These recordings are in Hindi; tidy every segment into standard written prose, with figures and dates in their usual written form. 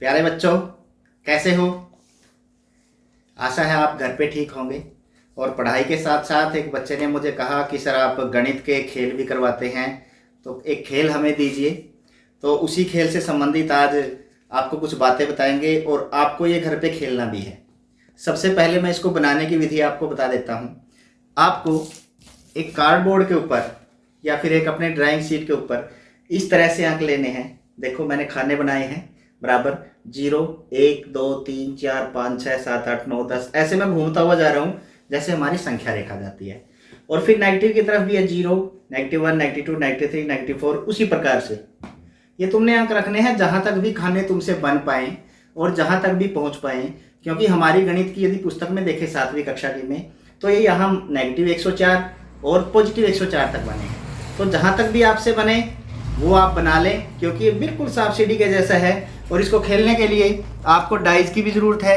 प्यारे बच्चों, कैसे हो? आशा है आप घर पे ठीक होंगे। और पढ़ाई के साथ साथ एक बच्चे ने मुझे कहा कि सर आप गणित के खेल भी करवाते हैं, तो एक खेल हमें दीजिए। तो उसी खेल से संबंधित आज आपको कुछ बातें बताएंगे और आपको ये घर पे खेलना भी है। सबसे पहले मैं इसको बनाने की विधि आपको बता देता हूँ। आपको एक कार्डबोर्ड के ऊपर या फिर एक अपने ड्राइंग शीट के ऊपर इस तरह से अंक लेने हैं। देखो मैंने खाने बनाए हैं बराबर 0 1 2 3 4 5 6 7 8 9 10, ऐसे मैं घूमता हुआ जा रहा हूँ जैसे हमारी संख्या रेखा जाती है। और फिर नेगेटिव की तरफ भी है 0 -1 -2 -3 -4, उसी प्रकार से ये तुमने अंक रखने हैं जहाँ तक भी खाने तुमसे बन पाए और जहाँ तक भी पहुँच पाए। क्योंकि हमारी गणित की यदि पुस्तक में देखें 7वीं कक्षा की में, तो ये यहाँ नेगेटिव 104 और पॉजिटिव 104 तक बने हैं। तो जहाँ तक भी आपसे बने वो आप बना लें, क्योंकि ये बिल्कुल सांप सीढ़ी के जैसा है। और इसको खेलने के लिए आपको डाइस की भी ज़रूरत है।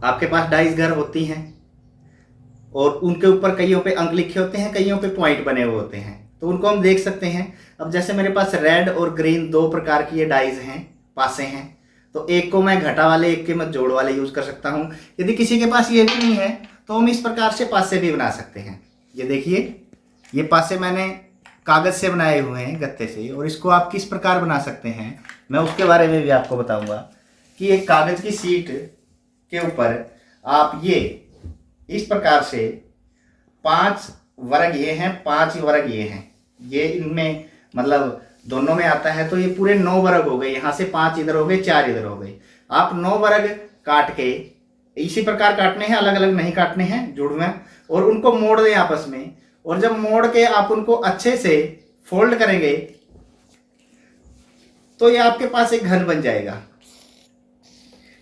आपके पास डाइस घर होती हैं और उनके ऊपर कईयों पे अंक लिखे होते हैं, कईयों पे पॉइंट बने हुए होते हैं, तो उनको हम देख सकते हैं। अब जैसे मेरे पास रेड और ग्रीन दो प्रकार की ये डाइस हैं, पासे हैं, तो एक को मैं घटा वाले, एक के मैं जोड़ वाले यूज़ कर सकता हूँ। यदि किसी के पास ये भी नहीं है तो हम इस प्रकार से पासे भी बना सकते हैं। ये देखिए, ये पासे मैंने कागज़ से बनाए हुए हैं, गत्ते से। और इसको आप किस प्रकार बना सकते हैं मैं उसके बारे में भी आपको बताऊंगा। कि एक कागज़ की शीट के ऊपर आप ये इस प्रकार से 5 वर्ग ये हैं, 5 वर्ग ये हैं, ये इनमें मतलब दोनों में आता है, तो ये पूरे 9 वर्ग हो गए। यहाँ से 5 इधर हो गए, 4 इधर हो गए। आप 9 वर्ग काट के इसी प्रकार काटने हैं, अलग अलग नहीं काटने हैं, जुड़ में, और उनको मोड़ दें आपस में। और जब मोड़ के आप उनको अच्छे से फोल्ड करेंगे तो ये आपके पास एक घन बन जाएगा।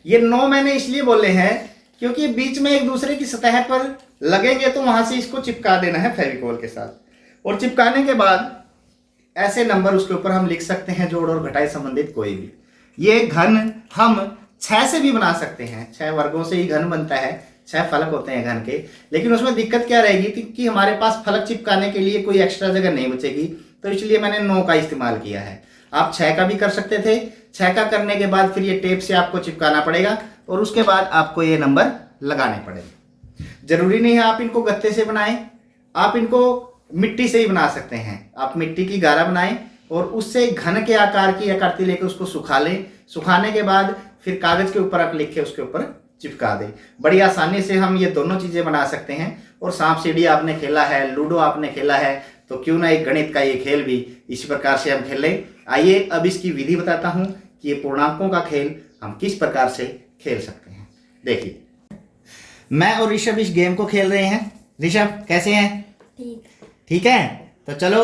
ये 9 मैंने इसलिए बोले हैं क्योंकि बीच में एक दूसरे की सतह पर लगेंगे, तो वहां से इसको चिपका देना है फेविकोल के साथ। और चिपकाने के बाद ऐसे नंबर उसके ऊपर हम लिख सकते हैं, जोड़ और घटाई संबंधित कोई भी। ये घन हम 6 से भी बना सकते हैं, 6 वर्गों से ही घन बनता है, 6 फलक होते हैं घन के। लेकिन उसमें दिक्कत क्या रहेगी कि हमारे पास फलक चिपकाने के लिए कोई एक्स्ट्रा जगह नहीं बचेगी, तो इसलिए मैंने 9 का इस्तेमाल किया है। आप 6 का भी कर सकते थे। 6 का करने के बाद फिर ये टेप से आपको चिपकाना पड़ेगा और उसके बाद आपको ये नंबर लगाने पड़ेंगे। जरूरी नहीं है आप इनको गत्ते से बनाएं, आप इनको मिट्टी से ही बना सकते हैं। आप मिट्टी की गारा बनाएं और उससे घन के आकार की आकृति लेकर उसको सुखा लें। सुखाने के बाद फिर कागज के ऊपर आप लिखे उसके ऊपर चिपका दें। बड़ी आसानी से हम ये दोनों चीज़ें बना सकते हैं। और सांप सीढ़ी आपने खेला है, लूडो आपने खेला है, तो क्यों ना एक गणित का ये खेल भी इसी प्रकार से हम खेलें। आइए अब इसकी विधि बताता हूँ कि ये पूर्णांकों का खेल हम किस प्रकार से खेल सकते हैं। देखिए, मैं और ऋषभ इस गेम को खेल रहे हैं। ऋषभ कैसे हैं? ठीक है। तो चलो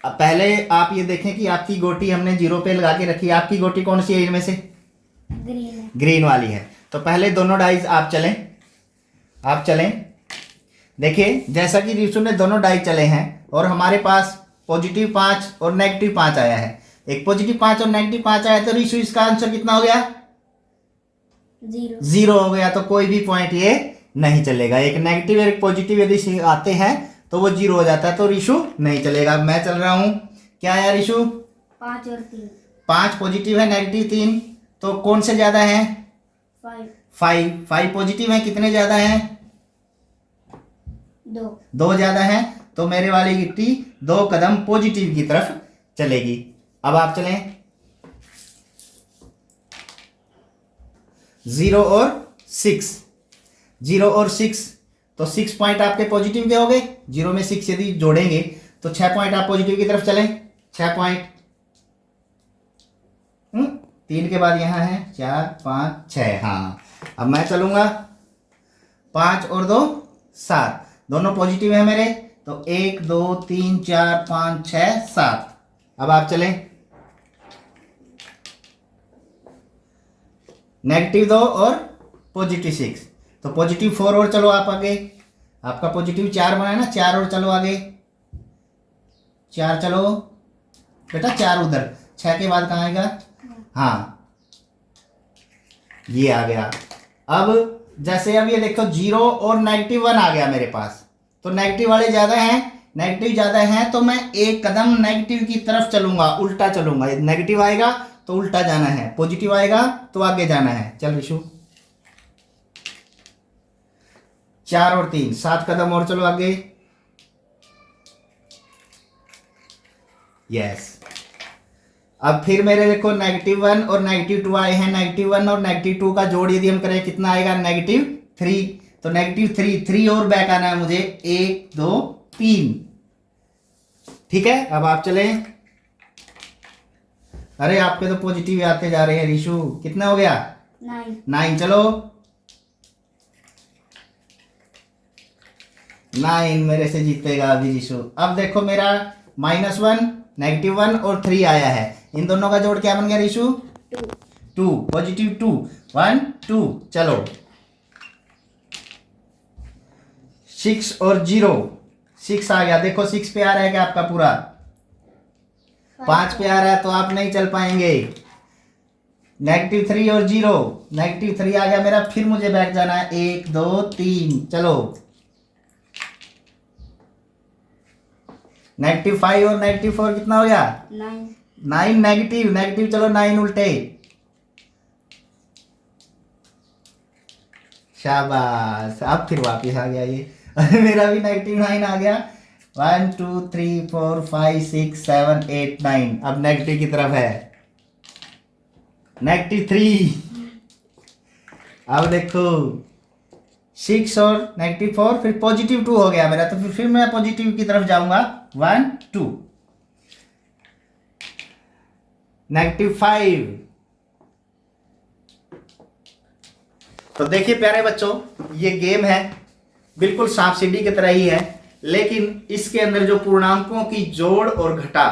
अब पहले आप ये देखें कि आपकी गोटी हमने 0 पे लगा के रखी है। आपकी गोटी कौन सी है इनमें से? ग्रीन वाली है। तो पहले दोनों डाइस आप चलें। देखिए, जैसा कि ऋषु ने दोनों डाइस चले हैं और हमारे पास पॉजिटिव 5 और नेगेटिव 5 आया है। एक पॉजिटिव 5 और नेगेटिव 5 आया, तो ऋषु इसका आंसर कितना हो गया? 0 हो गया। तो कोई भी पॉइंट ये नहीं चलेगा। एक नेगेटिव और एक पॉजिटिव यदि आते हैं तो वो 0 हो जाता है, तो ऋषु नहीं चलेगा। मैं चल रहा हूं। क्या आया ऋषु? 5 और 3। 5 पॉजिटिव है, नेगेटिव 3, तो कौन से ज्यादा है? 5 पॉजिटिव है, कितने ज्यादा हैं? 2 ज्यादा है। तो मेरे वाली गिट्टी 2 कदम पॉजिटिव की तरफ चलेगी। अब आप चलें। 0 और 6, तो 6 पॉइंट आपके पॉजिटिव के हो गए। 0 में 6 यदि जोड़ेंगे तो 6 पॉइंट आप पॉजिटिव की तरफ चलें। 6 पॉइंट 3 के बाद यहाँ है 4 5 6। हाँ, अब मैं चलूंगा। 5 और 2 7, दोनों पॉजिटिव है मेरे, तो 1 2 3 4 5 6 7। अब आप चलें। नेगेटिव 2 और पॉजिटिव 6, तो पॉजिटिव 4 और चलो आप आगे। आपका पॉजिटिव 4 बना है ना, 4 और चलो आगे। 4 चलो बेटा, 4 उधर। 6 के बाद कहाँ आएगा? हाँ, ये आ गया। अब जैसे अब ये देखो 0 और -1 आ गया मेरे पास, तो नेगेटिव वाले ज़्यादा हैं, तो मैं एक कदम नेगेटिव की तरफ चलूंगा, उल्टा चलूंगा। नेगेटिव आएगा तो उल्टा जाना है, पॉजिटिव आएगा तो आगे जाना है। चल ऋषु, 4 और 3, 7 कदम और चलो आगे। यस। अब फिर मेरे देखो -1 और -2 आए हैं। -1 और -2 का जोड़ यदि हम करें कितना आएगा? -3। तो -3 और बैक आना है मुझे, 1 2 3। ठीक है, अब आप चलें। अरे आपके तो पॉजिटिव आते जा रहे हैं ऋषु। कितना हो गया? 9। चलो 9 मेरे से जीतेगा अभी ऋषु। अब देखो मेरा -1, -1 और 3 आया है। इन दोनों का जोड़ क्या बन गया ऋषु? 2, पॉजिटिव 2, 1 2। चलो 6 और 0, 6 आ गया। देखो 6 पे आ रहा है क्या आपका पूरा? 5 पे आ रहा है तो आप नहीं चल पाएंगे। -3 और 0, -3 आ गया मेरा। फिर मुझे बैठ जाना है, 1 2 3। चलो -5 और -4 कितना हो गया? 9 नेगेटिव। चलो 9 उल्टे। शाबाश, अब फिर वापिस आ गया ये। मेरा भी -9 आ गया। 1 2 3 4 5 6 7 8 9। अब नेगेटिव की तरफ है, -3। अब देखो 6 और -4, फिर पॉजिटिव 2 हो गया मेरा। तो फिर मैं पॉजिटिव की तरफ जाऊंगा। 1 2, -5। तो देखिए प्यारे बच्चों, ये गेम है बिल्कुल सांप सीढ़ी की तरह ही है, लेकिन इसके अंदर जो पूर्णांकों की जोड़ और घटा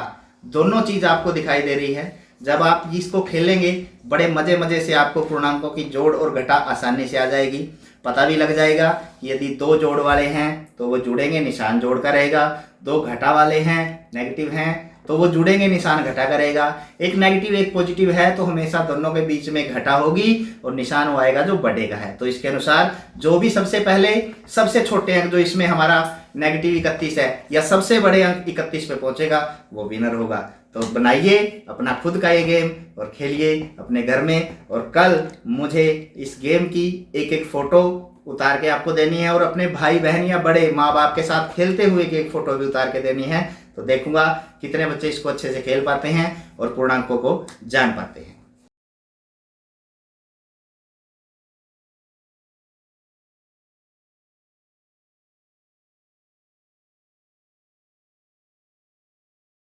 दोनों चीज आपको दिखाई दे रही है। जब आप इसको खेलेंगे बड़े मजे से आपको पूर्णांकों की जोड़ और घटा आसानी से आ जाएगी। पता भी लग जाएगा कि यदि 2 जोड़ वाले हैं तो वो जुड़ेंगे, निशान जोड़ का रहेगा। 2 घटा वाले हैं, नेगेटिव हैं, तो वो जुड़ेंगे, निशान घटा का रहेगा। एक नेगेटिव एक पॉजिटिव है तो हमेशा दोनों के बीच में घटा होगी और निशान वो आएगा जो बड़े का है। तो इसके अनुसार जो भी सबसे पहले सबसे छोटे अंक, जो इसमें हमारा -31 है, या सबसे बड़े अंक 31 पे पहुंचेगा, वो विनर होगा। तो बनाइए अपना खुद का ये गेम और खेलिए अपने घर में। और कल मुझे इस गेम की एक फोटो उतार के आपको देनी है, और अपने भाई बहन या बड़े माँ बाप के साथ खेलते हुए की एक फोटो भी उतार के देनी है। तो देखूंगा कितने बच्चे इसको अच्छे से खेल पाते हैं और पूर्णांकों को जान पाते हैं।